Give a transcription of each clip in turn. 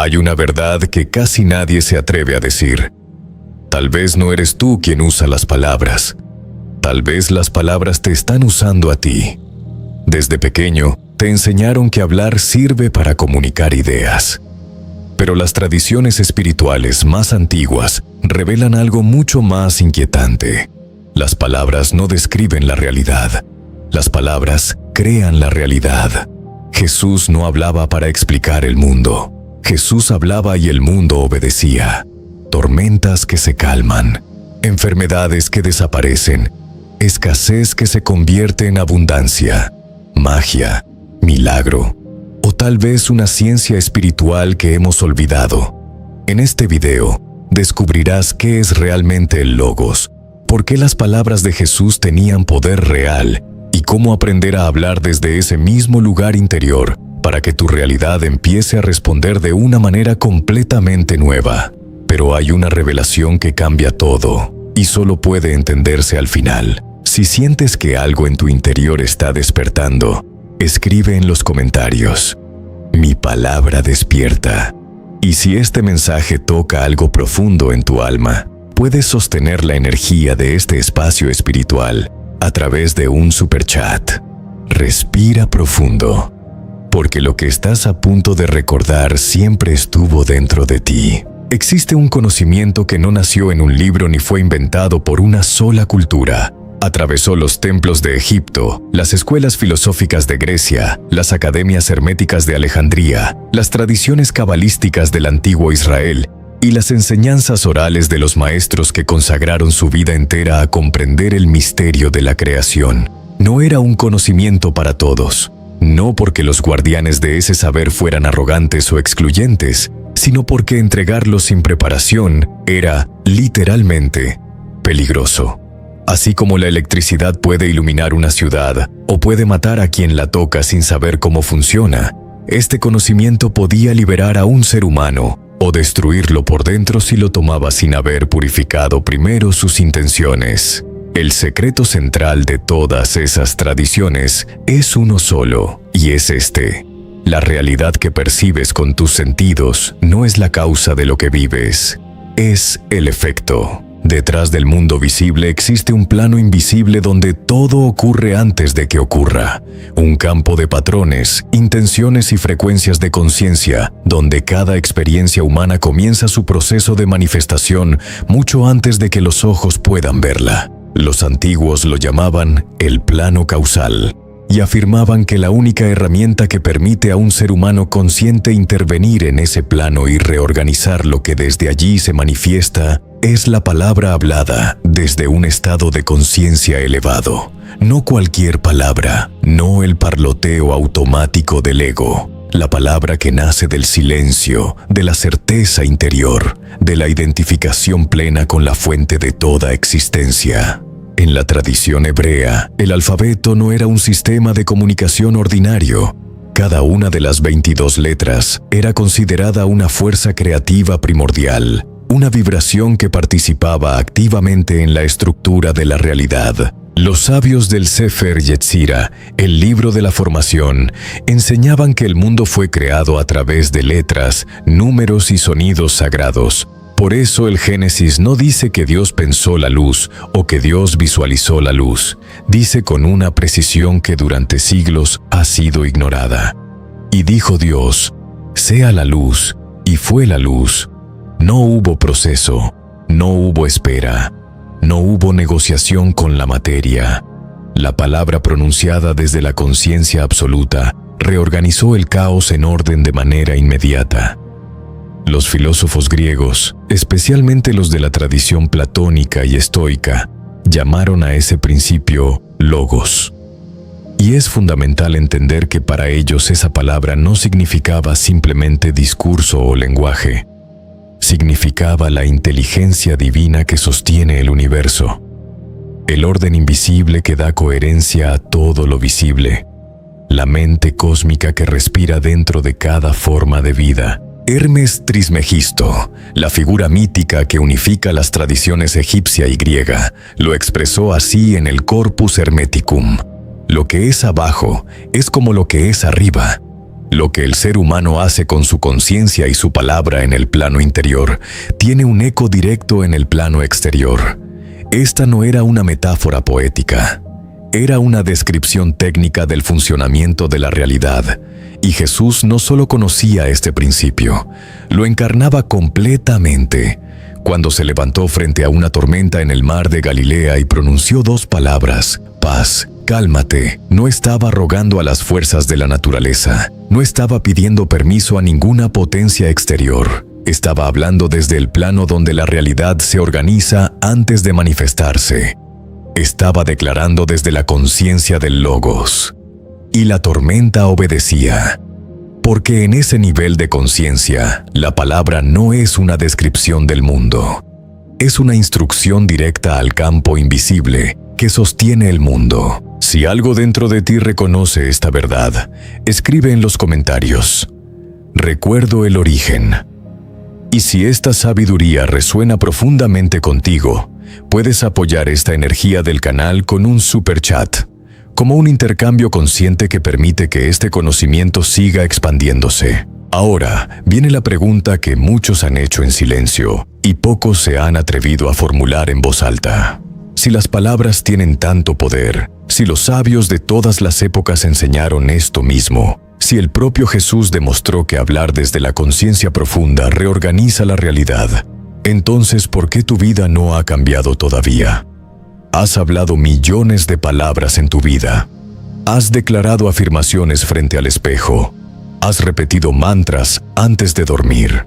Hay una verdad que casi nadie se atreve a decir. Tal vez no eres tú quien usa las palabras. Tal vez las palabras te están usando a ti. Desde pequeño, te enseñaron que hablar sirve para comunicar ideas. Pero las tradiciones espirituales más antiguas revelan algo mucho más inquietante. Las palabras no describen la realidad. Las palabras crean la realidad. Jesús no hablaba para explicar el mundo. Jesús hablaba y el mundo obedecía. Tormentas que se calman, enfermedades que desaparecen, escasez que se convierte en abundancia, magia, milagro, o tal vez una ciencia espiritual que hemos olvidado. En este video, descubrirás qué es realmente el Logos, por qué las palabras de Jesús tenían poder real y cómo aprender a hablar desde ese mismo lugar interior para que tu realidad empiece a responder de una manera completamente nueva. Pero hay una revelación que cambia todo y solo puede entenderse al final. Si sientes que algo en tu interior está despertando, escribe en los comentarios: mi palabra despierta. Y si este mensaje toca algo profundo en tu alma, puedes sostener la energía de este espacio espiritual a través de un superchat. Respira profundo, porque lo que estás a punto de recordar siempre estuvo dentro de ti. Existe un conocimiento que no nació en un libro ni fue inventado por una sola cultura. Atravesó los templos de Egipto, las escuelas filosóficas de Grecia, las academias herméticas de Alejandría, las tradiciones cabalísticas del antiguo Israel y las enseñanzas orales de los maestros que consagraron su vida entera a comprender el misterio de la creación. No era un conocimiento para todos, no porque los guardianes de ese saber fueran arrogantes o excluyentes, sino porque entregarlo sin preparación era, literalmente, peligroso. Así como la electricidad puede iluminar una ciudad o puede matar a quien la toca sin saber cómo funciona, este conocimiento podía liberar a un ser humano o destruirlo por dentro si lo tomaba sin haber purificado primero sus intenciones. El secreto central de todas esas tradiciones es uno solo, y es este: la realidad que percibes con tus sentidos no es la causa de lo que vives, es el efecto. Detrás del mundo visible existe un plano invisible donde todo ocurre antes de que ocurra. Un campo de patrones, intenciones y frecuencias de conciencia, donde cada experiencia humana comienza su proceso de manifestación mucho antes de que los ojos puedan verla. Los antiguos lo llamaban el plano causal, y afirmaban que la única herramienta que permite a un ser humano consciente intervenir en ese plano y reorganizar lo que desde allí se manifiesta es la palabra hablada desde un estado de conciencia elevado. No cualquier palabra, no el parloteo automático del ego. La palabra que nace del silencio, de la certeza interior, de la identificación plena con la fuente de toda existencia. En la tradición hebrea, el alfabeto no era un sistema de comunicación ordinario. Cada una de las 22 letras era considerada una fuerza creativa primordial, una vibración que participaba activamente en la estructura de la realidad. Los sabios del Sefer Yetzirah, el libro de la formación, enseñaban que el mundo fue creado a través de letras, números y sonidos sagrados. Por eso el Génesis no dice que Dios pensó la luz o que Dios visualizó la luz. Dice con una precisión que durante siglos ha sido ignorada. Y dijo Dios: sea la luz, y fue la luz. No hubo proceso, no hubo espera, no hubo negociación con la materia. La palabra pronunciada desde la conciencia absoluta reorganizó el caos en orden de manera inmediata. Los filósofos griegos, especialmente los de la tradición platónica y estoica, llamaron a ese principio logos. Y es fundamental entender que para ellos esa palabra no significaba simplemente discurso o lenguaje. Significaba la inteligencia divina que sostiene el universo, el orden invisible que da coherencia a todo lo visible, la mente cósmica que respira dentro de cada forma de vida. Hermes Trismegisto, la figura mítica que unifica las tradiciones egipcia y griega, lo expresó así en el Corpus Hermeticum: lo que es abajo es como lo que es arriba. Lo que el ser humano hace con su conciencia y su palabra en el plano interior tiene un eco directo en el plano exterior. Esta no era una metáfora poética, era una descripción técnica del funcionamiento de la realidad, y Jesús no solo conocía este principio, lo encarnaba completamente cuando se levantó frente a una tormenta en el mar de Galilea y pronunció dos palabras: paz, cálmate. No estaba rogando a las fuerzas de la naturaleza, no estaba pidiendo permiso a ninguna potencia exterior. Estaba hablando desde el plano donde la realidad se organiza antes de manifestarse. Estaba declarando desde la conciencia del Logos. Y la tormenta obedecía. Porque en ese nivel de conciencia, la palabra no es una descripción del mundo. Es una instrucción directa al campo invisible que sostiene el mundo. Si algo dentro de ti reconoce esta verdad, escribe en los comentarios: recuerdo el origen. Y si esta sabiduría resuena profundamente contigo, puedes apoyar esta energía del canal con un super chat, como un intercambio consciente que permite que este conocimiento siga expandiéndose. Ahora viene la pregunta que muchos han hecho en silencio y pocos se han atrevido a formular en voz alta. Si las palabras tienen tanto poder, si los sabios de todas las épocas enseñaron esto mismo, si el propio Jesús demostró que hablar desde la conciencia profunda reorganiza la realidad, entonces ¿por qué tu vida no ha cambiado todavía? Has hablado millones de palabras en tu vida. Has declarado afirmaciones frente al espejo. Has repetido mantras antes de dormir.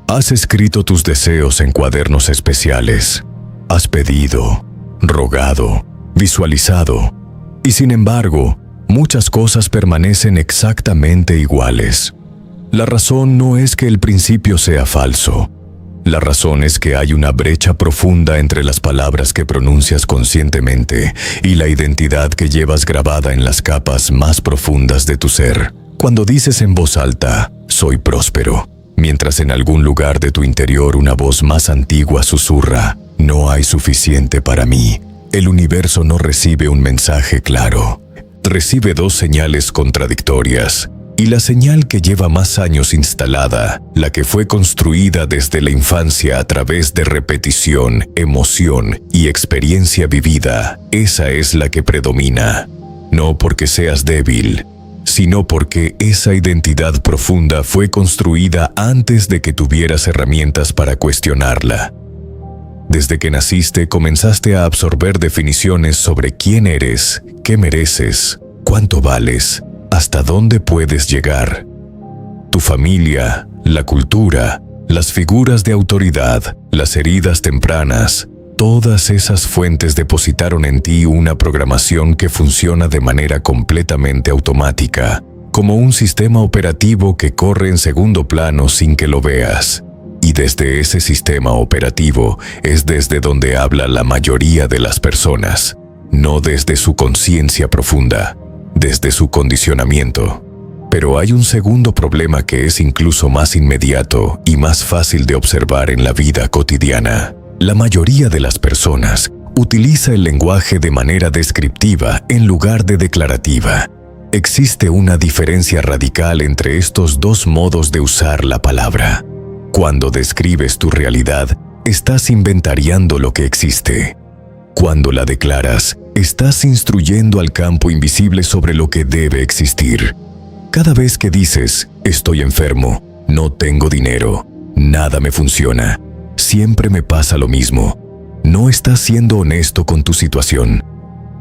Has escrito tus deseos en cuadernos especiales. Has pedido, rogado, visualizado. Y sin embargo, muchas cosas permanecen exactamente iguales. La razón no es que el principio sea falso. La razón es que hay una brecha profunda entre las palabras que pronuncias conscientemente y la identidad que llevas grabada en las capas más profundas de tu ser. Cuando dices en voz alta, soy próspero, mientras en algún lugar de tu interior una voz más antigua susurra, no hay suficiente para mí, el universo no recibe un mensaje claro. Recibe dos señales contradictorias. Y la señal que lleva más años instalada, la que fue construida desde la infancia a través de repetición, emoción y experiencia vivida, esa es la que predomina. No porque seas débil, sino porque esa identidad profunda fue construida antes de que tuvieras herramientas para cuestionarla. Desde que naciste comenzaste a absorber definiciones sobre quién eres, qué mereces, cuánto vales, ¿hasta dónde puedes llegar? Tu familia, la cultura, las figuras de autoridad, las heridas tempranas, todas esas fuentes depositaron en ti una programación que funciona de manera completamente automática, como un sistema operativo que corre en segundo plano sin que lo veas. Y desde ese sistema operativo es desde donde habla la mayoría de las personas, no desde su conciencia profunda, desde su condicionamiento. Pero hay un segundo problema que es incluso más inmediato y más fácil de observar en la vida cotidiana. La mayoría de las personas utiliza el lenguaje de manera descriptiva en lugar de declarativa. Existe una diferencia radical entre estos dos modos de usar la palabra. Cuando describes tu realidad, estás inventariando lo que existe. Cuando la declaras, estás instruyendo al campo invisible sobre lo que debe existir. Cada vez que dices, estoy enfermo, no tengo dinero, nada me funciona, siempre me pasa lo mismo, no estás siendo honesto con tu situación.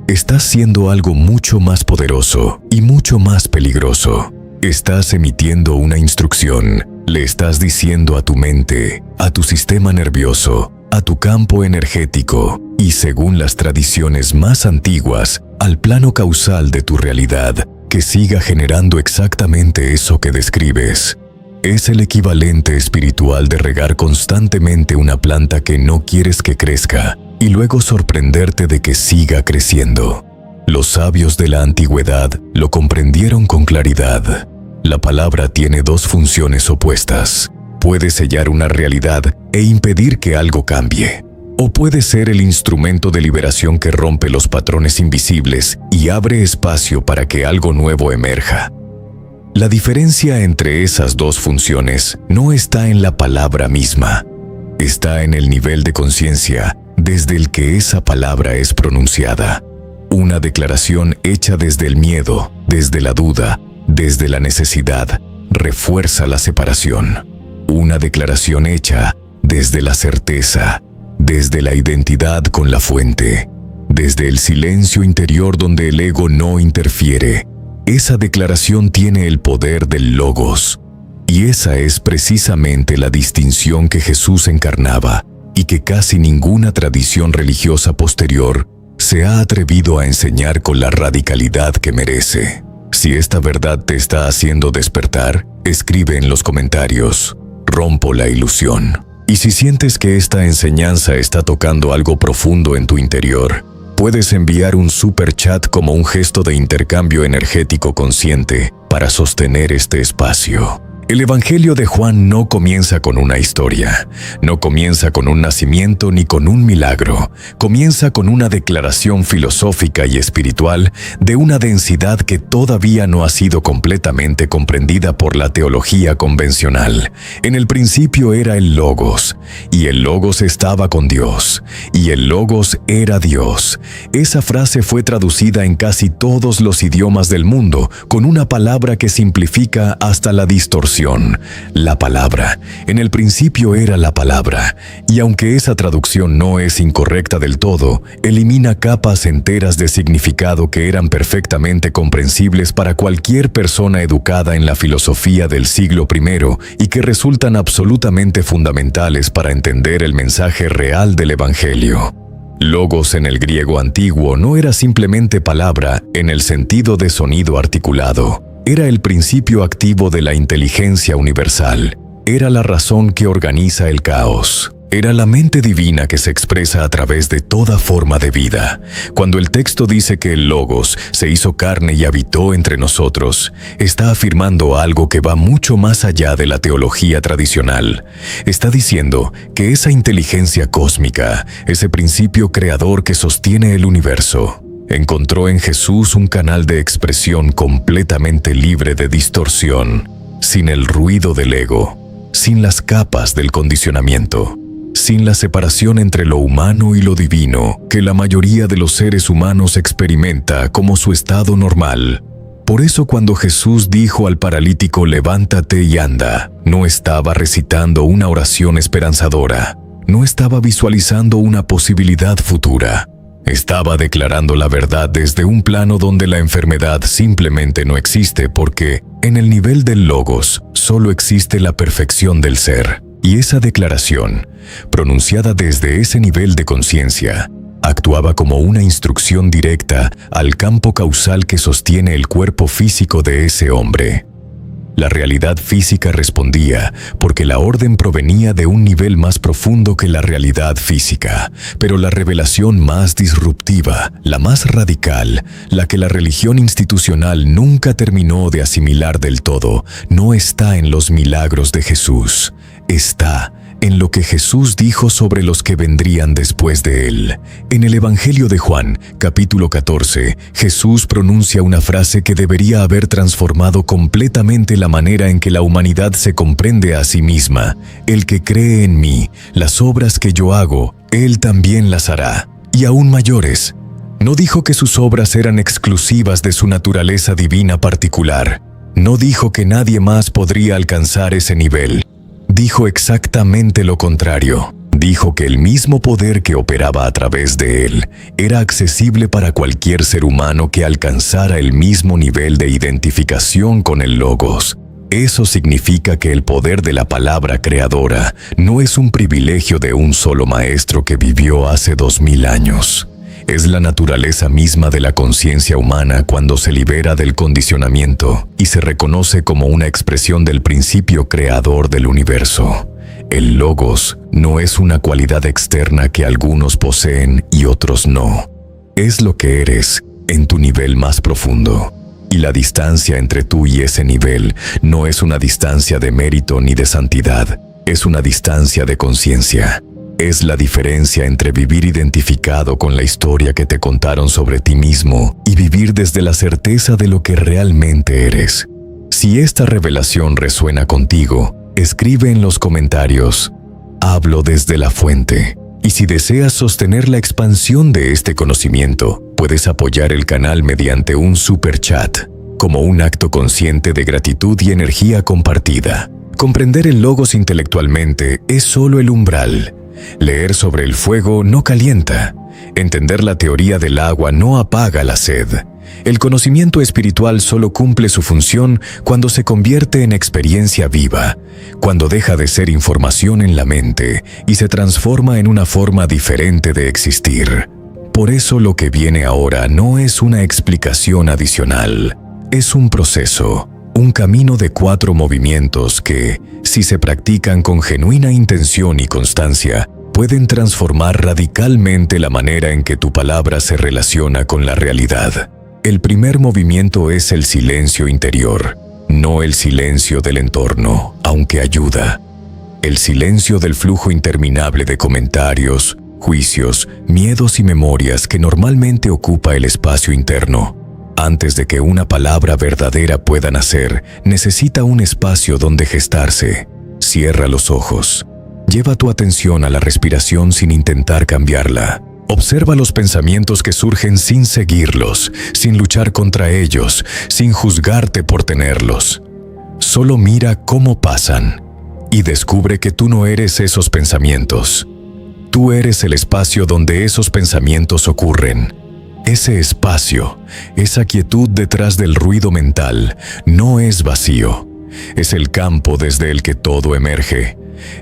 Estás siendo algo mucho más poderoso y mucho más peligroso. Estás emitiendo una instrucción. Le estás diciendo a tu mente, a tu sistema nervioso, a tu campo energético y, según las tradiciones más antiguas, al plano causal de tu realidad, que siga generando exactamente eso que describes. Es el equivalente espiritual de regar constantemente una planta que no quieres que crezca y luego sorprenderte de que siga creciendo. Los sabios de la antigüedad lo comprendieron con claridad. La palabra tiene dos funciones opuestas. Puede sellar una realidad e impedir que algo cambie. O puede ser el instrumento de liberación que rompe los patrones invisibles y abre espacio para que algo nuevo emerja. La diferencia entre esas dos funciones no está en la palabra misma, está en el nivel de conciencia desde el que esa palabra es pronunciada. Una declaración hecha desde el miedo, desde la duda, desde la necesidad, refuerza la separación. Una declaración hecha desde la certeza, desde la identidad con la fuente, desde el silencio interior donde el ego no interfiere. Esa declaración tiene el poder del logos. Y esa es precisamente la distinción que Jesús encarnaba y que casi ninguna tradición religiosa posterior se ha atrevido a enseñar con la radicalidad que merece. Si esta verdad te está haciendo despertar, escribe en los comentarios: rompo la ilusión. Y si sientes que esta enseñanza está tocando algo profundo en tu interior, puedes enviar un super chat como un gesto de intercambio energético consciente para sostener este espacio. El Evangelio de Juan no comienza con una historia, no comienza con un nacimiento ni con un milagro, comienza con una declaración filosófica y espiritual de una densidad que todavía no ha sido completamente comprendida por la teología convencional. En el principio era el Logos, y el Logos estaba con Dios, y el Logos era Dios. Esa frase fue traducida en casi todos los idiomas del mundo con una palabra que simplifica hasta la distorsión. La palabra. En el principio era la palabra, y aunque esa traducción no es incorrecta del todo, elimina capas enteras de significado que eran perfectamente comprensibles para cualquier persona educada en la filosofía del siglo I y que resultan absolutamente fundamentales para entender el mensaje real del Evangelio. Logos en el griego antiguo no era simplemente palabra en el sentido de sonido articulado. Era el principio activo de la inteligencia universal. Era la razón que organiza el caos. Era la mente divina que se expresa a través de toda forma de vida. Cuando el texto dice que el Logos se hizo carne y habitó entre nosotros, está afirmando algo que va mucho más allá de la teología tradicional. Está diciendo que esa inteligencia cósmica, ese principio creador que sostiene el universo, encontró en Jesús un canal de expresión completamente libre de distorsión, sin el ruido del ego, sin las capas del condicionamiento, sin la separación entre lo humano y lo divino que la mayoría de los seres humanos experimenta como su estado normal. Por eso cuando Jesús dijo al paralítico «levántate y anda», no estaba recitando una oración esperanzadora, no estaba visualizando una posibilidad futura. Estaba declarando la verdad desde un plano donde la enfermedad simplemente no existe porque, en el nivel del Logos, solo existe la perfección del ser. Y esa declaración, pronunciada desde ese nivel de conciencia, actuaba como una instrucción directa al campo causal que sostiene el cuerpo físico de ese hombre. La realidad física respondía porque la orden provenía de un nivel más profundo que la realidad física, pero la revelación más disruptiva, la más radical, la que la religión institucional nunca terminó de asimilar del todo, no está en los milagros de Jesús, está en lo que Jesús dijo sobre los que vendrían después de él. En el Evangelio de Juan, capítulo 14, Jesús pronuncia una frase que debería haber transformado completamente la manera en que la humanidad se comprende a sí misma. El que cree en mí, las obras que yo hago, él también las hará, y aún mayores. No dijo que sus obras eran exclusivas de su naturaleza divina particular. No dijo que nadie más podría alcanzar ese nivel. Dijo exactamente lo contrario. Dijo que el mismo poder que operaba a través de él era accesible para cualquier ser humano que alcanzara el mismo nivel de identificación con el Logos. Eso significa que el poder de la palabra creadora no es un privilegio de un solo maestro que vivió hace 2000 años. Es la naturaleza misma de la conciencia humana cuando se libera del condicionamiento y se reconoce como una expresión del principio creador del universo. El Logos no es una cualidad externa que algunos poseen y otros no. Es lo que eres en tu nivel más profundo. Y la distancia entre tú y ese nivel no es una distancia de mérito ni de santidad, es una distancia de conciencia. Es la diferencia entre vivir identificado con la historia que te contaron sobre ti mismo y vivir desde la certeza de lo que realmente eres. Si esta revelación resuena contigo, escribe en los comentarios: hablo desde la fuente. Y si deseas sostener la expansión de este conocimiento, puedes apoyar el canal mediante un super chat, como un acto consciente de gratitud y energía compartida. Comprender el logos intelectualmente es solo el umbral. Leer sobre el fuego no calienta. Entender la teoría del agua no apaga la sed. El conocimiento espiritual solo cumple su función cuando se convierte en experiencia viva, cuando deja de ser información en la mente y se transforma en una forma diferente de existir. Por eso lo que viene ahora no es una explicación adicional, es un proceso, un camino de 4 movimientos que, si se practican con genuina intención y constancia, pueden transformar radicalmente la manera en que tu palabra se relaciona con la realidad. El primer movimiento es el silencio interior, no el silencio del entorno, aunque ayuda. El silencio del flujo interminable de comentarios, juicios, miedos y memorias que normalmente ocupa el espacio interno. Antes de que una palabra verdadera pueda nacer, necesita un espacio donde gestarse. Cierra los ojos. Lleva tu atención a la respiración sin intentar cambiarla. Observa los pensamientos que surgen sin seguirlos, sin luchar contra ellos, sin juzgarte por tenerlos. Solo mira cómo pasan y descubre que tú no eres esos pensamientos. Tú eres el espacio donde esos pensamientos ocurren. Ese espacio, esa quietud detrás del ruido mental, no es vacío. Es el campo desde el que todo emerge.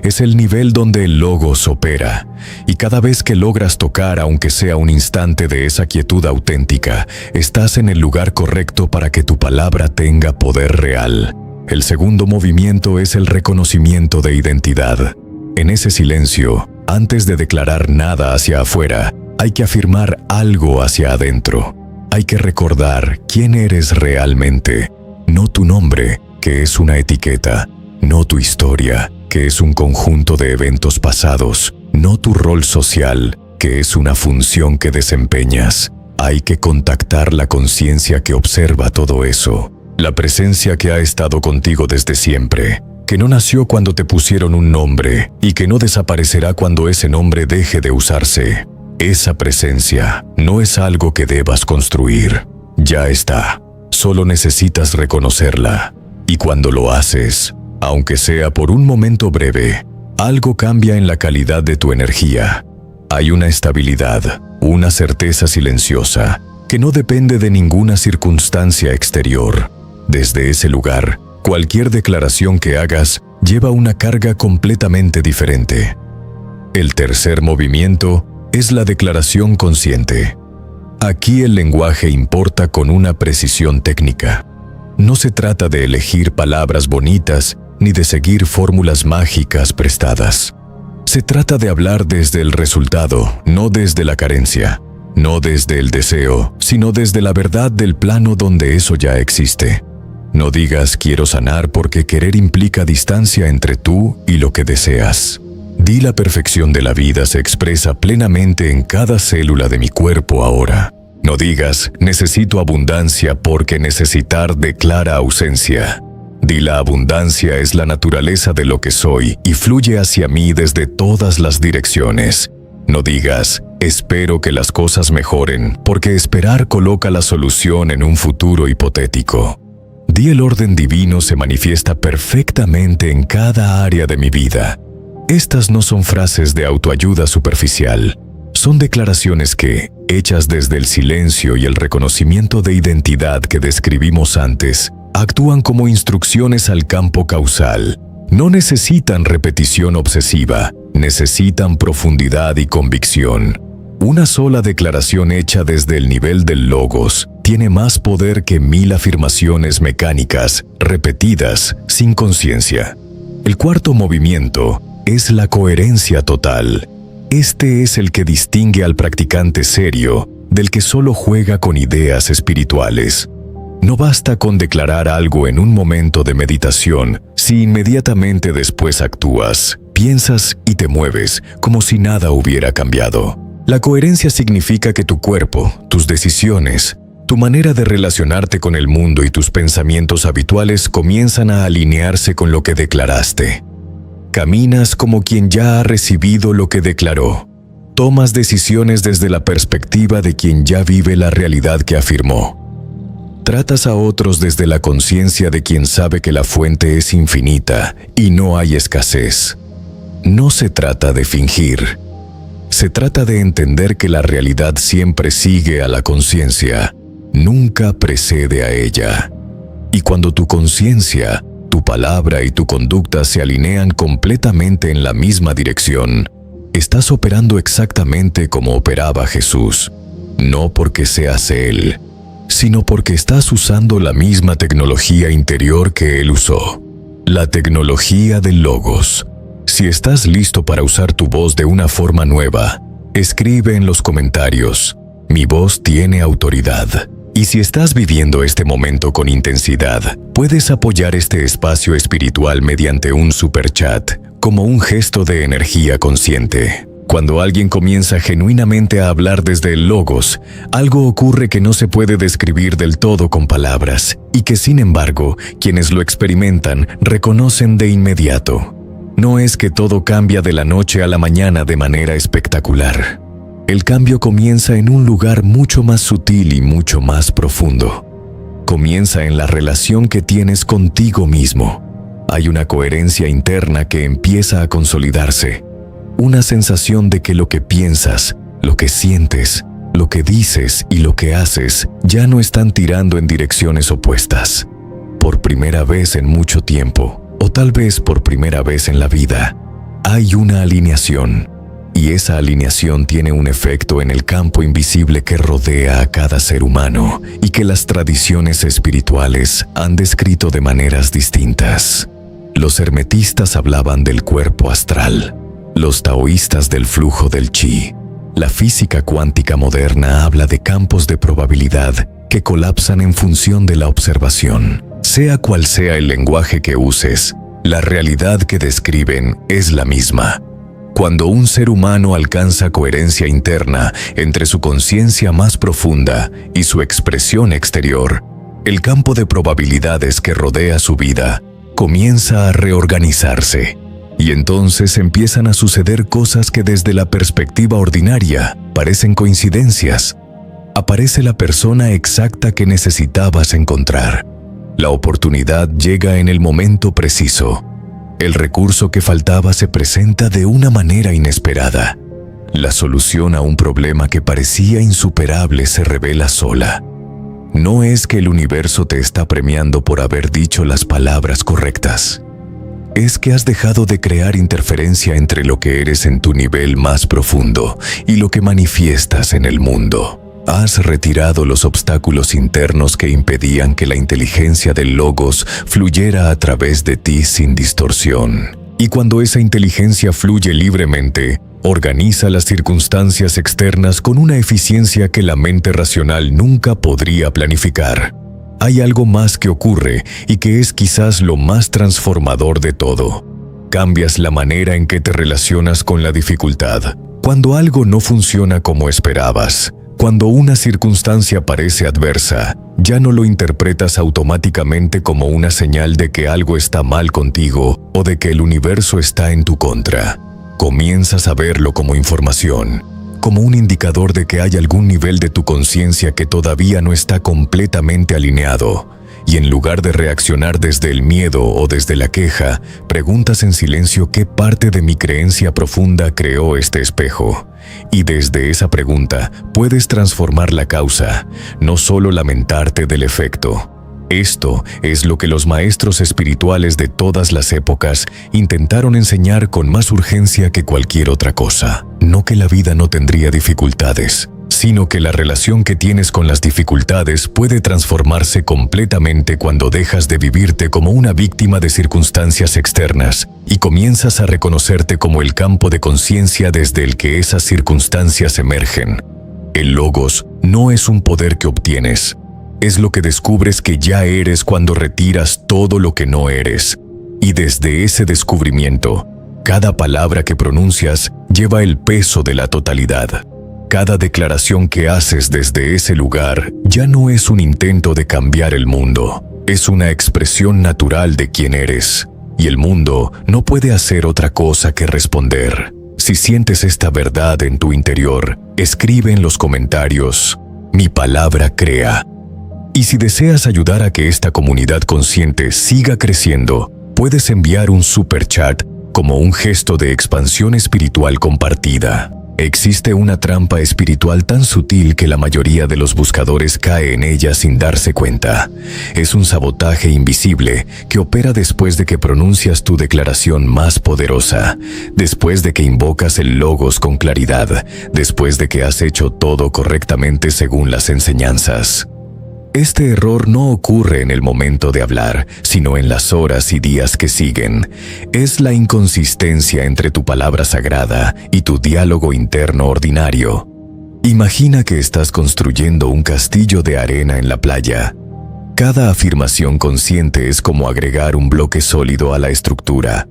Es el nivel donde el logos opera, y cada vez que logras tocar, aunque sea un instante de esa quietud auténtica, estás en el lugar correcto para que tu palabra tenga poder real. El segundo movimiento es el reconocimiento de identidad. En ese silencio, antes de declarar nada hacia afuera, hay que afirmar algo hacia adentro. Hay que recordar quién eres realmente, no tu nombre, que es una etiqueta, no tu historia, que es un conjunto de eventos pasados, no tu rol social, que es una función que desempeñas. Hay que contactar la conciencia que observa todo eso, la presencia que ha estado contigo desde siempre, que no nació cuando te pusieron un nombre y que no desaparecerá cuando ese nombre deje de usarse. Esa presencia no es algo que debas construir, ya está, solo necesitas reconocerla. Y cuando lo haces, aunque sea por un momento breve, algo cambia en la calidad de tu energía. Hay una estabilidad, una certeza silenciosa, que no depende de ninguna circunstancia exterior. Desde ese lugar, cualquier declaración que hagas lleva una carga completamente diferente. El tercer movimiento es la declaración consciente. Aquí el lenguaje importa con una precisión técnica. No se trata de elegir palabras bonitas ni de seguir fórmulas mágicas prestadas. Se trata de hablar desde el resultado, no desde la carencia, no desde el deseo, sino desde la verdad del plano donde eso ya existe. No digas quiero sanar porque querer implica distancia entre tú y lo que deseas. Di la perfección de la vida se expresa plenamente en cada célula de mi cuerpo ahora. No digas necesito abundancia porque necesitar declara ausencia. Di la abundancia es la naturaleza de lo que soy y fluye hacia mí desde todas las direcciones. No digas espero que las cosas mejoren porque esperar coloca la solución en un futuro hipotético. Di el orden divino se manifiesta perfectamente en cada área de mi vida. Estas no son frases de autoayuda superficial. Son declaraciones que, hechas desde el silencio y el reconocimiento de identidad que describimos antes, actúan como instrucciones al campo causal. No necesitan repetición obsesiva, necesitan profundidad y convicción. Una sola declaración hecha desde el nivel del logos tiene más poder que 1000 afirmaciones mecánicas, repetidas, sin conciencia. El cuarto movimiento es la coherencia total. Este es el que distingue al practicante serio del que solo juega con ideas espirituales. No basta con declarar algo en un momento de meditación si inmediatamente después actúas, piensas y te mueves como si nada hubiera cambiado. La coherencia significa que tu cuerpo, tus decisiones, Tu manera de relacionarte con el mundo y tus pensamientos habituales comienzan a alinearse con lo que declaraste. Caminas como quien ya ha recibido lo que declaró. Tomas decisiones desde la perspectiva de quien ya vive la realidad que afirmó. Tratas a otros desde la conciencia de quien sabe que la fuente es infinita y no hay escasez. No se trata de fingir. Se trata de entender que la realidad siempre sigue a la conciencia, nunca precede a ella. Y cuando tu conciencia, tu palabra y tu conducta se alinean completamente en la misma dirección, estás operando exactamente como operaba Jesús, no porque seas Él, sino porque estás usando la misma tecnología interior que Él usó, la tecnología del Logos. Si estás listo para usar tu voz de una forma nueva, escribe en los comentarios: mi voz tiene autoridad. Y si estás viviendo este momento con intensidad, puedes apoyar este espacio espiritual mediante un superchat, como un gesto de energía consciente. Cuando alguien comienza genuinamente a hablar desde el Logos, algo ocurre que no se puede describir del todo con palabras, y que sin embargo, quienes lo experimentan reconocen de inmediato. No es que todo cambia de la noche a la mañana de manera espectacular. El cambio comienza en un lugar mucho más sutil y mucho más profundo. Comienza en la relación que tienes contigo mismo. Hay una coherencia interna que empieza a consolidarse. Una sensación de que lo que piensas, lo que sientes, lo que dices y lo que haces ya no están tirando en direcciones opuestas. Por primera vez en mucho tiempo, o tal vez por primera vez en la vida, hay una alineación. Y esa alineación tiene un efecto en el campo invisible que rodea a cada ser humano y que las tradiciones espirituales han descrito de maneras distintas. Los hermetistas hablaban del cuerpo astral, los taoístas del flujo del chi. La física cuántica moderna habla de campos de probabilidad que colapsan en función de la observación. Sea cual sea el lenguaje que uses, la realidad que describen es la misma. Cuando un ser humano alcanza coherencia interna entre su conciencia más profunda y su expresión exterior, el campo de probabilidades que rodea su vida comienza a reorganizarse, y entonces empiezan a suceder cosas que desde la perspectiva ordinaria parecen coincidencias. Aparece la persona exacta que necesitabas encontrar. La oportunidad llega en el momento preciso. El recurso que faltaba se presenta de una manera inesperada. La solución a un problema que parecía insuperable se revela sola. No es que el universo te está premiando por haber dicho las palabras correctas. Es que has dejado de crear interferencia entre lo que eres en tu nivel más profundo y lo que manifiestas en el mundo. Has retirado los obstáculos internos que impedían que la inteligencia del Logos fluyera a través de ti sin distorsión. Y cuando esa inteligencia fluye libremente, organiza las circunstancias externas con una eficiencia que la mente racional nunca podría planificar. Hay algo más que ocurre y que es quizás lo más transformador de todo. Cambias la manera en que te relacionas con la dificultad. Cuando algo no funciona como esperabas, cuando una circunstancia parece adversa, ya no lo interpretas automáticamente como una señal de que algo está mal contigo o de que el universo está en tu contra. Comienzas a verlo como información, como un indicador de que hay algún nivel de tu conciencia que todavía no está completamente alineado. Y en lugar de reaccionar desde el miedo o desde la queja, preguntas en silencio qué parte de mi creencia profunda creó este espejo. Y desde esa pregunta puedes transformar la causa, no solo lamentarte del efecto. Esto es lo que los maestros espirituales de todas las épocas intentaron enseñar con más urgencia que cualquier otra cosa. No que la vida no tendría dificultades, sino que la relación que tienes con las dificultades puede transformarse completamente cuando dejas de vivirte como una víctima de circunstancias externas y comienzas a reconocerte como el campo de conciencia desde el que esas circunstancias emergen. El Logos no es un poder que obtienes, es lo que descubres que ya eres cuando retiras todo lo que no eres. Y desde ese descubrimiento, cada palabra que pronuncias lleva el peso de la totalidad. Cada declaración que haces desde ese lugar ya no es un intento de cambiar el mundo, es una expresión natural de quién eres, y el mundo no puede hacer otra cosa que responder. Si sientes esta verdad en tu interior, escribe en los comentarios: mi palabra crea. Y si deseas ayudar a que esta comunidad consciente siga creciendo, puedes enviar un super chat como un gesto de expansión espiritual compartida. Existe una trampa espiritual tan sutil que la mayoría de los buscadores cae en ella sin darse cuenta. Es un sabotaje invisible que opera después de que pronuncias tu declaración más poderosa, después de que invocas el logos con claridad, después de que has hecho todo correctamente según las enseñanzas. Este error no ocurre en el momento de hablar, sino en las horas y días que siguen. Es la inconsistencia entre tu palabra sagrada y tu diálogo interno ordinario. Imagina que estás construyendo un castillo de arena en la playa. Cada afirmación consciente es como agregar un bloque sólido a la estructura.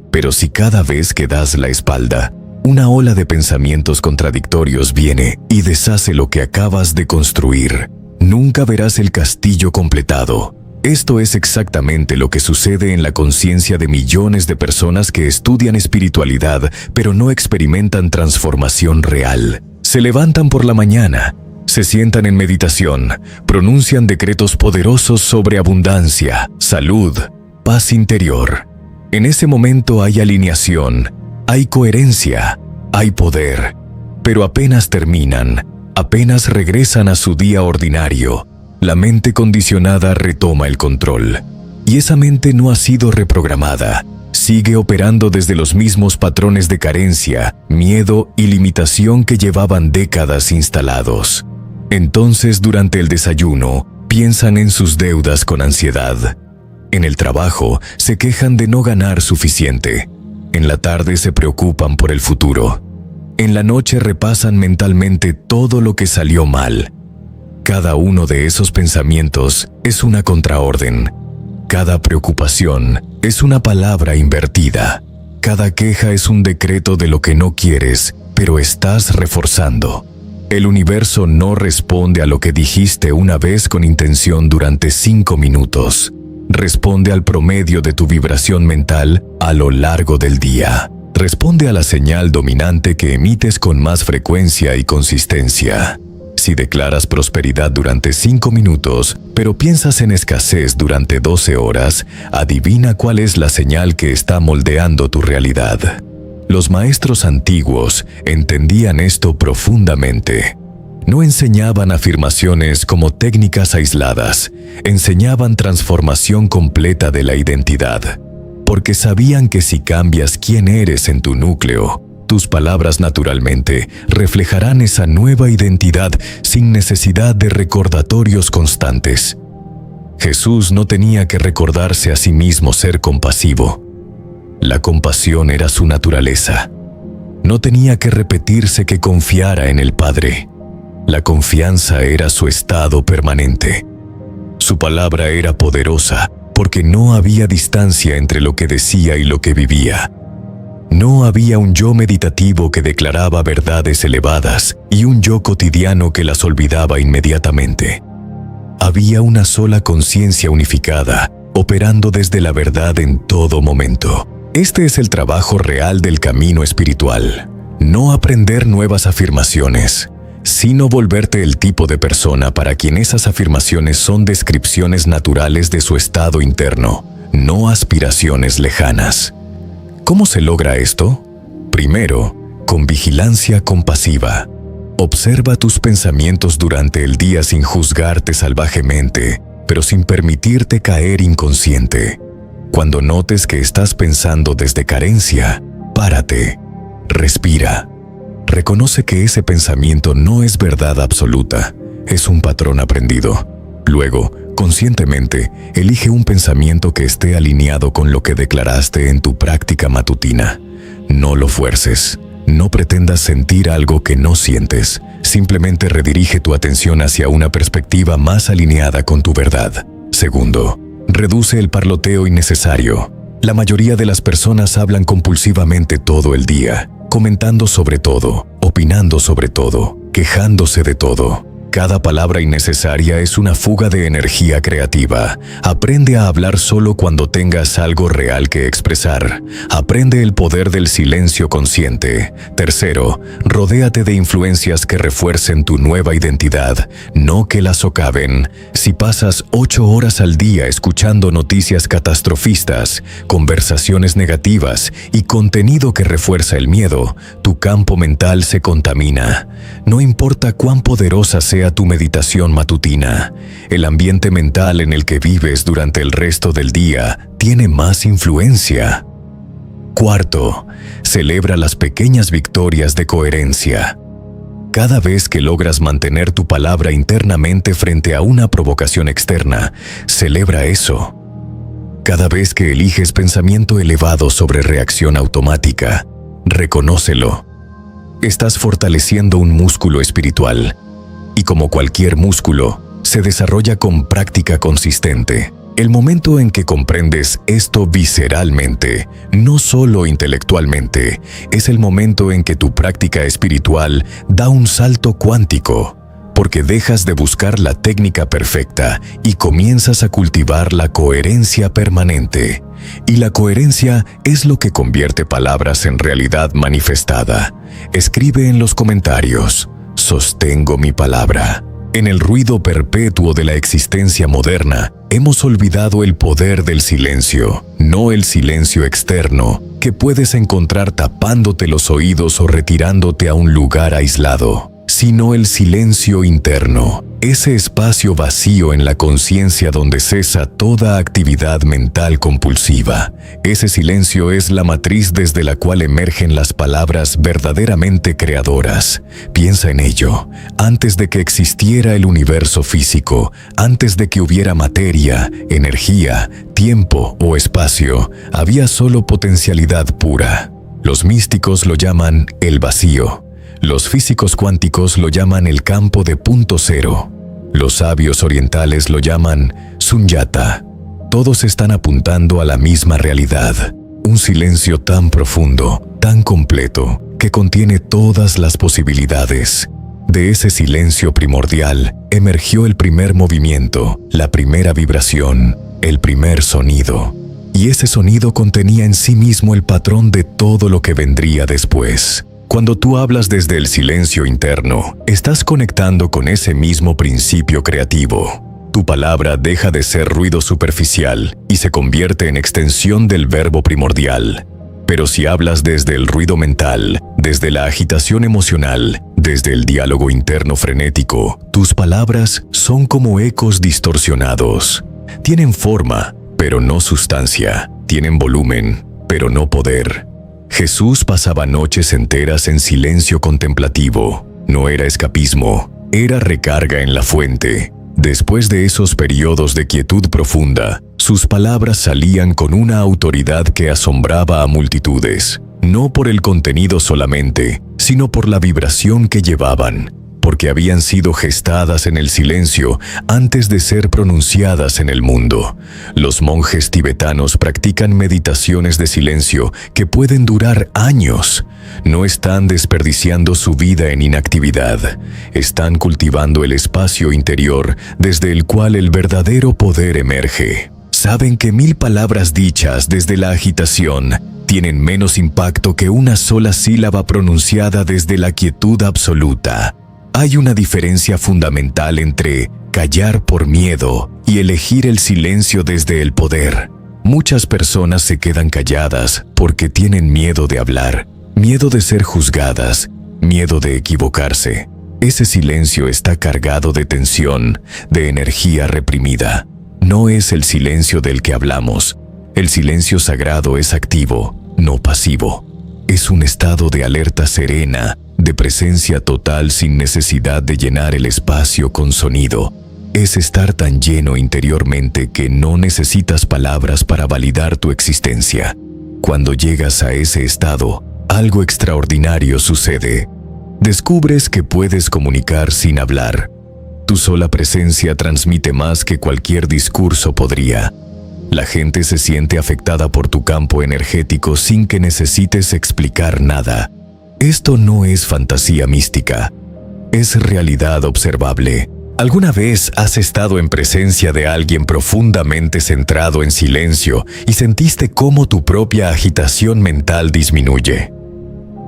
Pero si cada vez que das la espalda, una ola de pensamientos contradictorios viene y deshace lo que acabas de construir, nunca verás el castillo completado. Esto es exactamente lo que sucede en la conciencia de millones de personas que estudian espiritualidad, pero no experimentan transformación real. Se levantan por la mañana, se sientan en meditación, pronuncian decretos poderosos sobre abundancia, salud, paz interior. En ese momento hay alineación, hay coherencia, hay poder, pero apenas terminan, apenas regresan a su día ordinario, la mente condicionada retoma el control. Y esa mente no ha sido reprogramada. Sigue operando desde los mismos patrones de carencia, miedo y limitación que llevaban décadas instalados. Entonces, durante el desayuno, piensan en sus deudas con ansiedad. En el trabajo, se quejan de no ganar suficiente. En la tarde se preocupan por el futuro. En la noche repasan mentalmente todo lo que salió mal. Cada uno de esos pensamientos es una contraorden. Cada preocupación es una palabra invertida. Cada queja es un decreto de lo que no quieres, pero estás reforzando. El universo no responde a lo que dijiste una vez con intención durante 5 minutos. Responde al promedio de tu vibración mental a lo largo del día. Responde a la señal dominante que emites con más frecuencia y consistencia. Si declaras prosperidad durante 5 minutos, pero piensas en escasez durante 12 horas, adivina cuál es la señal que está moldeando tu realidad. Los maestros antiguos entendían esto profundamente. No enseñaban afirmaciones como técnicas aisladas, enseñaban transformación completa de la identidad. Porque sabían que si cambias quién eres en tu núcleo, tus palabras naturalmente reflejarán esa nueva identidad sin necesidad de recordatorios constantes. Jesús no tenía que recordarse a sí mismo ser compasivo. La compasión era su naturaleza. No tenía que repetirse que confiara en el Padre. La confianza era su estado permanente. Su palabra era poderosa, porque no había distancia entre lo que decía y lo que vivía. No había un yo meditativo que declaraba verdades elevadas y un yo cotidiano que las olvidaba inmediatamente. Había una sola conciencia unificada, operando desde la verdad en todo momento. Este es el trabajo real del camino espiritual. No aprender nuevas afirmaciones, sino volverte el tipo de persona para quien esas afirmaciones son descripciones naturales de su estado interno, no aspiraciones lejanas. ¿Cómo se logra esto? Primero, con vigilancia compasiva. Observa tus pensamientos durante el día sin juzgarte salvajemente, pero sin permitirte caer inconsciente. Cuando notes que estás pensando desde carencia, párate, respira. Reconoce que ese pensamiento no es verdad absoluta, es un patrón aprendido. Luego, conscientemente, elige un pensamiento que esté alineado con lo que declaraste en tu práctica matutina. No lo fuerces, no pretendas sentir algo que no sientes, simplemente redirige tu atención hacia una perspectiva más alineada con tu verdad. Segundo, reduce el parloteo innecesario. La mayoría de las personas hablan compulsivamente todo el día, comentando sobre todo, opinando sobre todo. quejándose de todo. Cada palabra innecesaria es una fuga de energía creativa. Aprende a hablar solo cuando tengas algo real que expresar. Aprende el poder del silencio consciente. Tercero, rodéate de influencias que refuercen tu nueva identidad, no que la socaven. Si pasas 8 horas al día escuchando noticias catastrofistas, conversaciones negativas y contenido que refuerza el miedo, tu campo mental se contamina. No importa cuán poderosa sea tu meditación matutina, el ambiente mental en el que vives durante el resto del día tiene más influencia. Cuarto, celebra las pequeñas victorias de coherencia. Cada vez que logras mantener tu palabra internamente frente a una provocación externa, celebra eso. Cada vez que eliges pensamiento elevado sobre reacción automática, reconócelo. Estás fortaleciendo un músculo espiritual. Y como cualquier músculo, se desarrolla con práctica consistente. El momento en que comprendes esto visceralmente, no solo intelectualmente, es el momento en que tu práctica espiritual da un salto cuántico, porque dejas de buscar la técnica perfecta y comienzas a cultivar la coherencia permanente. Y la coherencia es lo que convierte palabras en realidad manifestada. Escribe en los comentarios: sostengo mi palabra. En el ruido perpetuo de la existencia moderna, hemos olvidado el poder del silencio, no el silencio externo, que puedes encontrar tapándote los oídos o retirándote a un lugar aislado, sino el silencio interno, ese espacio vacío en la conciencia donde cesa toda actividad mental compulsiva. Ese silencio es la matriz desde la cual emergen las palabras verdaderamente creadoras. Piensa en ello. Antes de que existiera el universo físico, antes de que hubiera materia, energía, tiempo o espacio, había solo potencialidad pura. Los místicos lo llaman el vacío. Los físicos cuánticos lo llaman el campo de punto cero. Los sabios orientales lo llaman sunyata. Todos están apuntando a la misma realidad. Un silencio tan profundo, tan completo, que contiene todas las posibilidades. De ese silencio primordial emergió el primer movimiento, la primera vibración, el primer sonido. Y ese sonido contenía en sí mismo el patrón de todo lo que vendría después. Cuando tú hablas desde el silencio interno, estás conectando con ese mismo principio creativo. Tu palabra deja de ser ruido superficial y se convierte en extensión del verbo primordial. Pero si hablas desde el ruido mental, desde la agitación emocional, desde el diálogo interno frenético, tus palabras son como ecos distorsionados. Tienen forma, pero no sustancia. Tienen volumen, pero no poder. Jesús pasaba noches enteras en silencio contemplativo. No era escapismo, era recarga en la fuente. Después de esos periodos de quietud profunda, sus palabras salían con una autoridad que asombraba a multitudes, no por el contenido solamente, sino por la vibración que llevaban, porque habían sido gestadas en el silencio antes de ser pronunciadas en el mundo. Los monjes tibetanos practican meditaciones de silencio que pueden durar años. No están desperdiciando su vida en inactividad. Están cultivando el espacio interior desde el cual el verdadero poder emerge. Saben que 1000 palabras dichas desde la agitación tienen menos impacto que una sola sílaba pronunciada desde la quietud absoluta. Hay una diferencia fundamental entre callar por miedo y elegir el silencio desde el poder. Muchas personas se quedan calladas porque tienen miedo de hablar, miedo de ser juzgadas, miedo de equivocarse. Ese silencio está cargado de tensión, de energía reprimida. No es el silencio del que hablamos. El silencio sagrado es activo, no pasivo. Es un estado de alerta serena, de presencia total sin necesidad de llenar el espacio con sonido. Es estar tan lleno interiormente que no necesitas palabras para validar tu existencia. Cuando llegas a ese estado, algo extraordinario sucede. Descubres que puedes comunicar sin hablar. Tu sola presencia transmite más que cualquier discurso podría. La gente se siente afectada por tu campo energético sin que necesites explicar nada. Esto no es fantasía mística. es realidad observable. ¿Alguna vez has estado en presencia de alguien profundamente centrado en silencio y sentiste cómo tu propia agitación mental disminuye?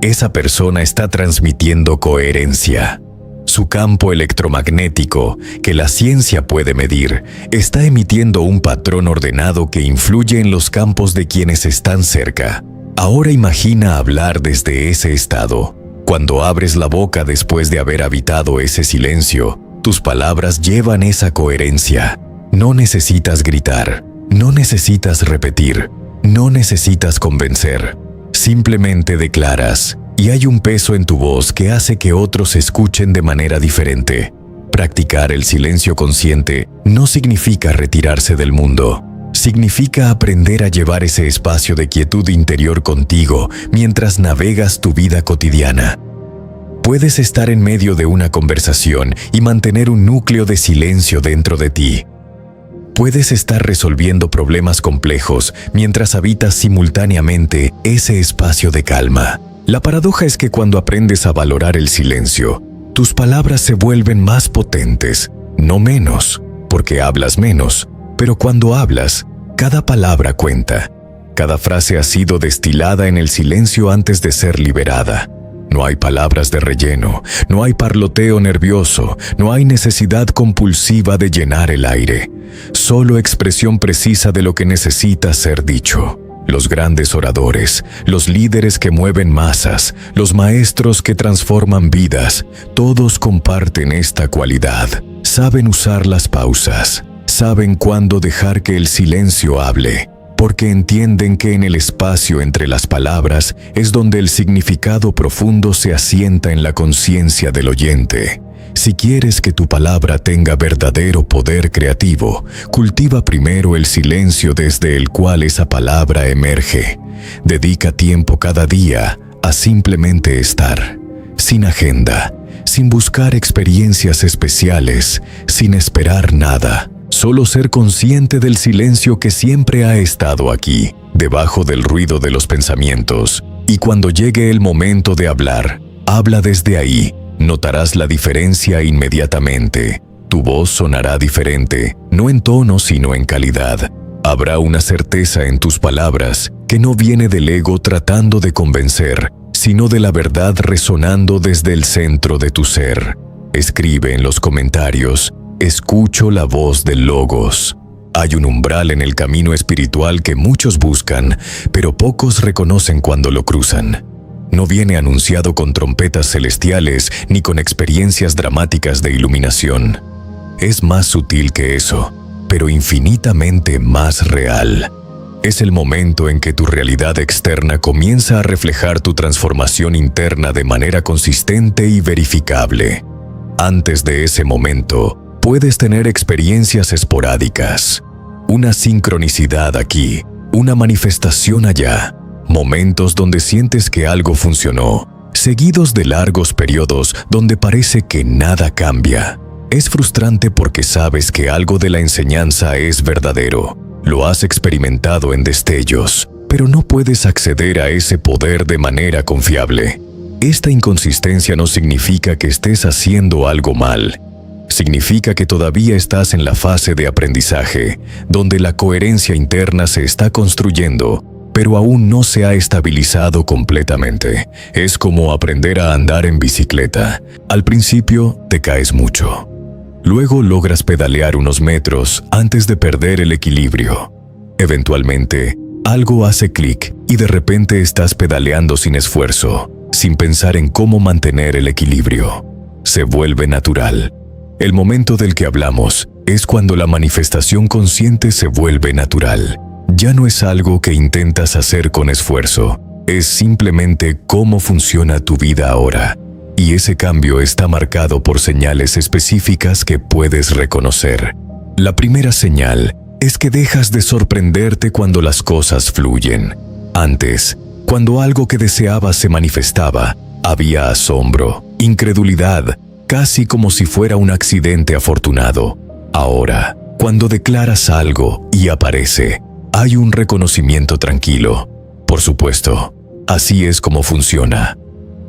Esa persona está transmitiendo coherencia. Su campo electromagnético, que la ciencia puede medir, está emitiendo un patrón ordenado que influye en los campos de quienes están cerca. Ahora imagina hablar desde ese estado. Cuando abres la boca después de haber habitado ese silencio, tus palabras llevan esa coherencia. No necesitas gritar, no necesitas repetir, no necesitas convencer. Simplemente declaras, y hay un peso en tu voz que hace que otros escuchen de manera diferente. Practicar el silencio consciente no significa retirarse del mundo. Significa aprender a llevar ese espacio de quietud interior contigo mientras navegas tu vida cotidiana. Puedes estar en medio de una conversación y mantener un núcleo de silencio dentro de ti. Puedes estar resolviendo problemas complejos mientras habitas simultáneamente ese espacio de calma. La paradoja es que cuando aprendes a valorar el silencio, tus palabras se vuelven más potentes, no menos, porque hablas menos, pero cuando hablas, cada palabra cuenta. Cada frase ha sido destilada en el silencio antes de ser liberada. No hay palabras de relleno, no hay parloteo nervioso, no hay necesidad compulsiva de llenar el aire. Solo expresión precisa de lo que necesita ser dicho. Los grandes oradores, los líderes que mueven masas, los maestros que transforman vidas, todos comparten esta cualidad. Saben usar las pausas, saben cuándo dejar que el silencio hable, porque entienden que en el espacio entre las palabras es donde el significado profundo se asienta en la conciencia del oyente. Si quieres que tu palabra tenga verdadero poder creativo, cultiva primero el silencio desde el cual esa palabra emerge. Dedica tiempo cada día a simplemente estar, sin agenda, sin buscar experiencias especiales, sin esperar nada. Solo ser consciente del silencio que siempre ha estado aquí, debajo del ruido de los pensamientos. Y cuando llegue el momento de hablar, habla desde ahí. Notarás la diferencia inmediatamente. Tu voz sonará diferente, no en tono sino en calidad. Habrá una certeza en tus palabras que no viene del ego tratando de convencer, sino de la verdad resonando desde el centro de tu ser. Escribe en los comentarios: escucho la voz del Logos. Hay un umbral en el camino espiritual que muchos buscan, pero pocos reconocen cuando lo cruzan. No viene anunciado con trompetas celestiales ni con experiencias dramáticas de iluminación. Es más sutil que eso, pero infinitamente más real. Es el momento en que tu realidad externa comienza a reflejar tu transformación interna de manera consistente y verificable. Antes de ese momento, puedes tener experiencias esporádicas, una sincronicidad aquí, una manifestación allá. Momentos donde sientes que algo funcionó, seguidos de largos periodos donde parece que nada cambia. Es frustrante porque sabes que algo de la enseñanza es verdadero. Lo has experimentado en destellos, pero no puedes acceder a ese poder de manera confiable. Esta inconsistencia no significa que estés haciendo algo mal. Significa que todavía estás en la fase de aprendizaje, donde la coherencia interna se está construyendo, pero aún no se ha estabilizado completamente. Es como aprender a andar en bicicleta. Al principio te caes mucho. Luego logras pedalear unos metros antes de perder el equilibrio. Eventualmente, algo hace clic y de repente estás pedaleando sin esfuerzo, sin pensar en cómo mantener el equilibrio. Se vuelve natural. El momento del que hablamos es cuando la manifestación consciente se vuelve natural. Ya no es algo que intentas hacer con esfuerzo, es simplemente cómo funciona tu vida ahora. Y ese cambio está marcado por señales específicas que puedes reconocer. La primera señal es que dejas de sorprenderte cuando las cosas fluyen. Antes, cuando algo que deseabas se manifestaba, había asombro, incredulidad, casi como si fuera un accidente afortunado. Ahora, cuando declaras algo y aparece, hay un reconocimiento tranquilo. Por supuesto, así es como funciona.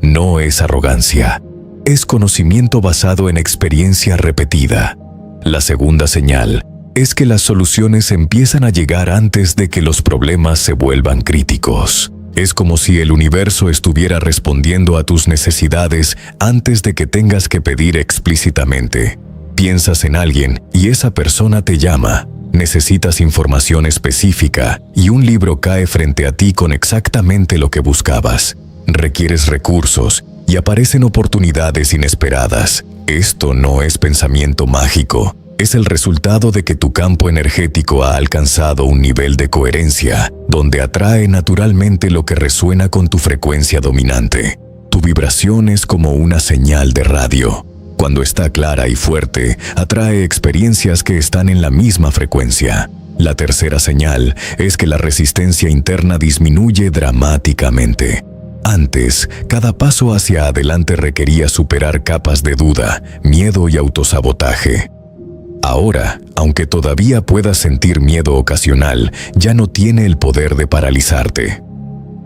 No es arrogancia, es conocimiento basado en experiencia repetida. La segunda señal es que las soluciones empiezan a llegar antes de que los problemas se vuelvan críticos. Es como si el universo estuviera respondiendo a tus necesidades antes de que tengas que pedir explícitamente. Piensas en alguien y esa persona te llama. Necesitas información específica y un libro cae frente a ti con exactamente lo que buscabas. Requieres recursos y aparecen oportunidades inesperadas. Esto no es pensamiento mágico. Es el resultado de que tu campo energético ha alcanzado un nivel de coherencia, donde atrae naturalmente lo que resuena con tu frecuencia dominante. Tu vibración es como una señal de radio. Cuando está clara y fuerte, atrae experiencias que están en la misma frecuencia. La tercera señal es que la resistencia interna disminuye dramáticamente. Antes, cada paso hacia adelante requería superar capas de duda, miedo y autosabotaje. Ahora, aunque todavía puedas sentir miedo ocasional, ya no tiene el poder de paralizarte.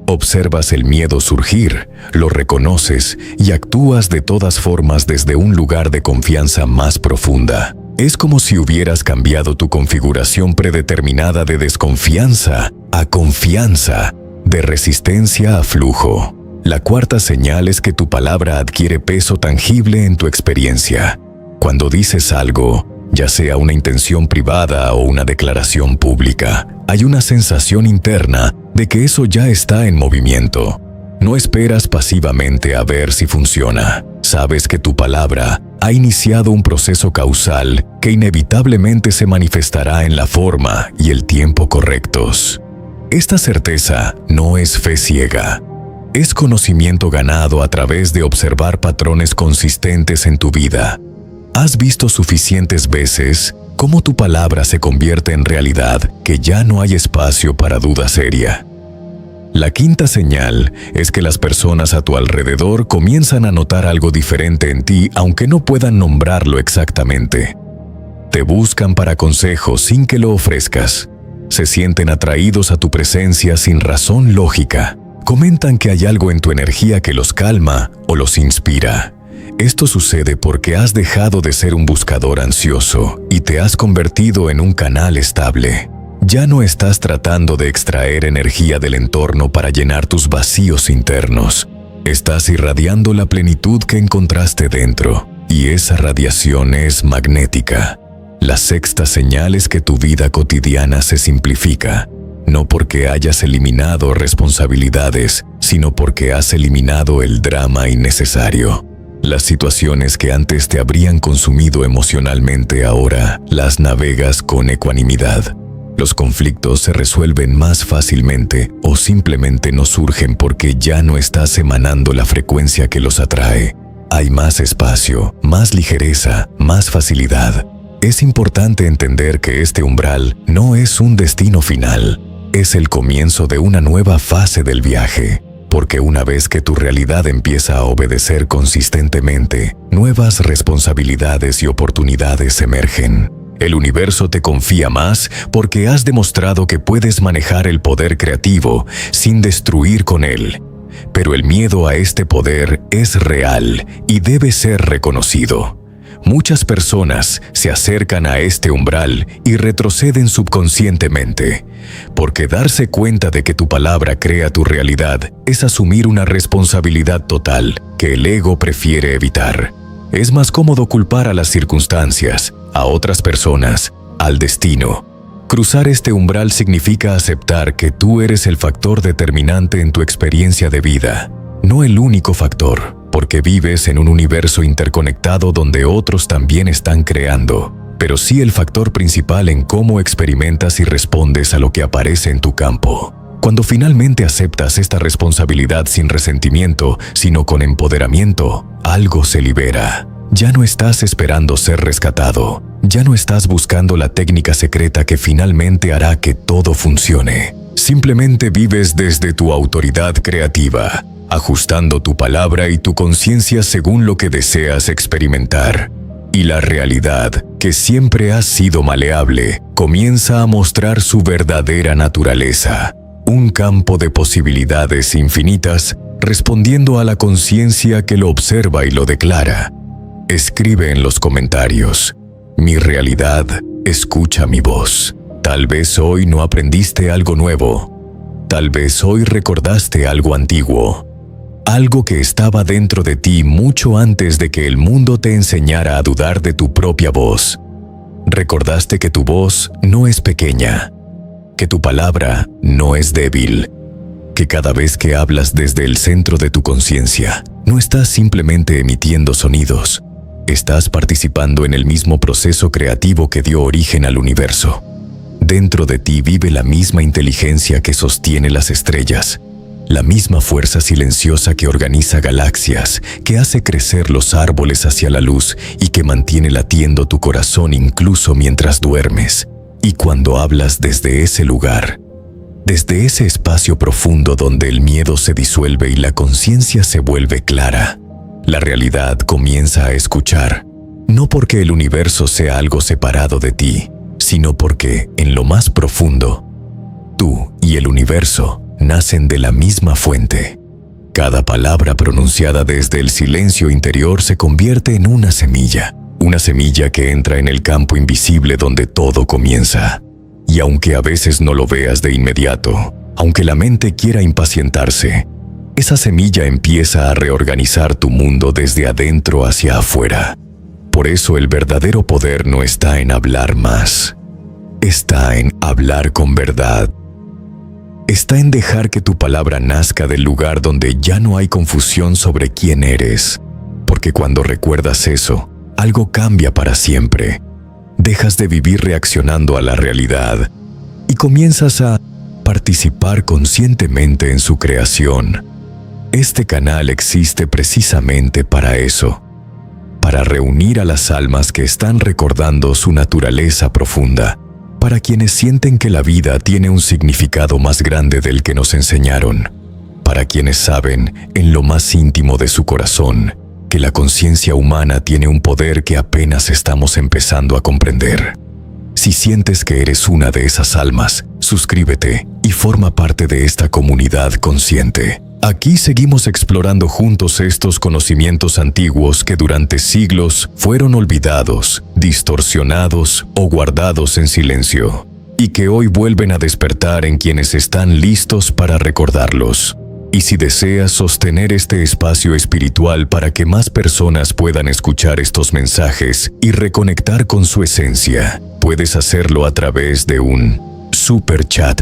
Observas el miedo surgir, lo reconoces y actúas de todas formas desde un lugar de confianza más profunda. Es como si hubieras cambiado tu configuración predeterminada de desconfianza a confianza, de resistencia a flujo. La cuarta señal es que tu palabra adquiere peso tangible en tu experiencia. Cuando dices algo, ya sea una intención privada o una declaración pública, hay una sensación interna de que eso ya está en movimiento. No esperas pasivamente a ver si funciona. Sabes que tu palabra ha iniciado un proceso causal que inevitablemente se manifestará en la forma y el tiempo correctos. Esta certeza no es fe ciega. Es conocimiento ganado a través de observar patrones consistentes en tu vida. Has visto suficientes veces cómo tu palabra se convierte en realidad que ya no hay espacio para duda seria. La quinta señal es que las personas a tu alrededor comienzan a notar algo diferente en ti aunque no puedan nombrarlo exactamente. Te buscan para consejos sin que lo ofrezcas. Se sienten atraídos a tu presencia sin razón lógica. Comentan que hay algo en tu energía que los calma o los inspira. Esto sucede porque has dejado de ser un buscador ansioso y te has convertido en un canal estable. Ya no estás tratando de extraer energía del entorno para llenar tus vacíos internos. Estás irradiando la plenitud que encontraste dentro, y esa radiación es magnética. La sexta señal es que tu vida cotidiana se simplifica, no porque hayas eliminado responsabilidades, sino porque has eliminado el drama innecesario. Las situaciones que antes te habrían consumido emocionalmente ahora las navegas con ecuanimidad. Los conflictos se resuelven más fácilmente o simplemente no surgen porque ya no estás emanando la frecuencia que los atrae. Hay más espacio, más ligereza, más facilidad. Es importante entender que este umbral no es un destino final, es el comienzo de una nueva fase del viaje. Porque una vez que tu realidad empieza a obedecer consistentemente, nuevas responsabilidades y oportunidades emergen. El universo te confía más porque has demostrado que puedes manejar el poder creativo sin destruir con él. Pero el miedo a este poder es real y debe ser reconocido. Muchas personas se acercan a este umbral y retroceden subconscientemente, porque darse cuenta de que tu palabra crea tu realidad es asumir una responsabilidad total que el ego prefiere evitar. Es más cómodo culpar a las circunstancias, a otras personas, al destino. Cruzar este umbral significa aceptar que tú eres el factor determinante en tu experiencia de vida, no el único factor, porque vives en un universo interconectado donde otros también están creando, pero sí el factor principal en cómo experimentas y respondes a lo que aparece en tu campo. Cuando finalmente aceptas esta responsabilidad sin resentimiento, sino con empoderamiento, algo se libera. Ya no estás esperando ser rescatado. Ya no estás buscando la técnica secreta que finalmente hará que todo funcione. Simplemente vives desde tu autoridad creativa, ajustando tu palabra y tu conciencia según lo que deseas experimentar. Y la realidad, que siempre ha sido maleable, comienza a mostrar su verdadera naturaleza. Un campo de posibilidades infinitas respondiendo a la conciencia que lo observa y lo declara. Escribe en los comentarios: mi realidad escucha mi voz. Tal vez hoy no aprendiste algo nuevo. Tal vez hoy recordaste algo antiguo. Algo que estaba dentro de ti mucho antes de que el mundo te enseñara a dudar de tu propia voz. Recordaste que tu voz no es pequeña, que tu palabra no es débil, que cada vez que hablas desde el centro de tu conciencia, no estás simplemente emitiendo sonidos, estás participando en el mismo proceso creativo que dio origen al universo. Dentro de ti vive la misma inteligencia que sostiene las estrellas, la misma fuerza silenciosa que organiza galaxias, que hace crecer los árboles hacia la luz y que mantiene latiendo tu corazón incluso mientras duermes. Y cuando hablas desde ese lugar, desde ese espacio profundo donde el miedo se disuelve y la conciencia se vuelve clara, la realidad comienza a escuchar, no porque el universo sea algo separado de ti, sino porque, en lo más profundo, tú y el universo nacen de la misma fuente. Cada palabra pronunciada desde el silencio interior se convierte en una semilla que entra en el campo invisible donde todo comienza. Y aunque a veces no lo veas de inmediato, aunque la mente quiera impacientarse, esa semilla empieza a reorganizar tu mundo desde adentro hacia afuera. Por eso el verdadero poder no está en hablar más, está en hablar con verdad. Está en dejar que tu palabra nazca del lugar donde ya no hay confusión sobre quién eres, porque cuando recuerdas eso, algo cambia para siempre. Dejas de vivir reaccionando a la realidad y comienzas a participar conscientemente en su creación. Este canal existe precisamente para eso, para reunir a las almas que están recordando su naturaleza profunda, para quienes sienten que la vida tiene un significado más grande del que nos enseñaron, para quienes saben, en lo más íntimo de su corazón, que la conciencia humana tiene un poder que apenas estamos empezando a comprender. Si sientes que eres una de esas almas, suscríbete y forma parte de esta comunidad consciente. Aquí seguimos explorando juntos estos conocimientos antiguos que durante siglos fueron olvidados, distorsionados o guardados en silencio, y que hoy vuelven a despertar en quienes están listos para recordarlos. Y si deseas sostener este espacio espiritual para que más personas puedan escuchar estos mensajes y reconectar con su esencia, puedes hacerlo a través de un super chat,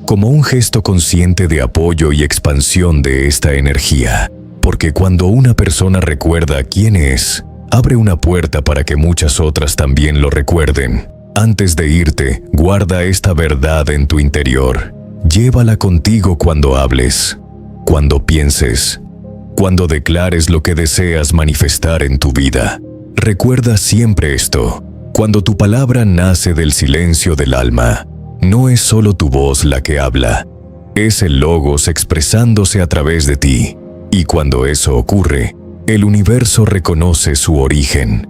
como un gesto consciente de apoyo y expansión de esta energía, porque cuando una persona recuerda quién es, abre una puerta para que muchas otras también lo recuerden. Antes de irte, guarda esta verdad en tu interior. Llévala contigo cuando hables, cuando pienses, cuando declares lo que deseas manifestar en tu vida. Recuerda siempre esto: cuando tu palabra nace del silencio del alma, no es solo tu voz la que habla, es el Logos expresándose a través de ti. Y cuando eso ocurre, el universo reconoce su origen,